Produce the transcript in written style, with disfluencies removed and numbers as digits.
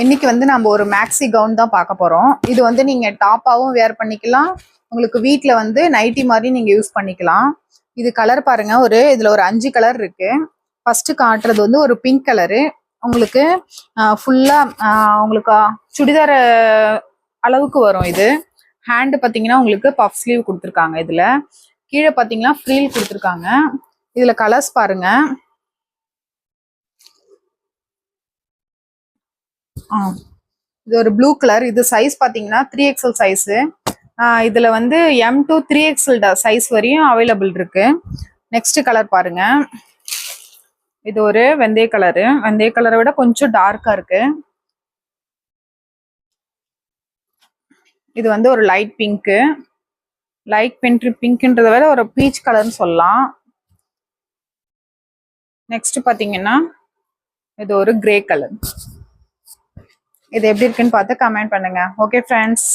இன்னைக்கு வந்து நம்ம ஒரு மேக்ஸி கவுன் தான் பார்க்க போறோம். இது வந்து நீங்க டாப்பாவும் வேர் பண்ணிக்கலாம். உங்களுக்கு வீட்ல வந்து நைட்டி மாதிரி நீங்க யூஸ் பண்ணிக்கலாம். இது கலர் பாருங்க, இதுல ஒரு 5 கலர் இருக்கு. ஃபர்ஸ்ட் காட்டுறது வந்து ஒரு பிங்க் கலரு. உங்களுக்கு ஃபுல்லா உங்களுக்கு சுடிதார அளவுக்கு வரும். இது ஹேண்ட் பாத்தீங்கன்னா உங்களுக்கு பஃப் ஸ்லீவ் கொடுத்துருக்காங்க. இதுல கீழே பாத்தீங்கன்னா ஃப்ரீல் கொடுத்துருக்காங்க. இதுல கலர்ஸ் பாருங்க. இது ஒரு ப்ளூ கலர். இது சைஸ் பாத்தீங்கன்னா 3XL சைஸ். இதுல வந்து M to 3XL சைஸ் வரையும் அவைலபிள் இருக்கு. நெக்ஸ்ட் கலர் பாருங்க. இது ஒரு வெந்தய கலரு. வெந்தய கலரை விட கொஞ்சம் டார்க்கா இருக்கு. இது வந்து ஒரு லைட் பிங்க். லைட் பிங்க்ன்றத விட ஒரு பீச் கலர்னு சொல்லலாம். நெக்ஸ்ட் பாத்தீங்கன்னா இது ஒரு கிரே கலர். இது எப்படி இருக்குன்னு பார்த்து கமெண்ட் பண்ணுங்க. Okay friends.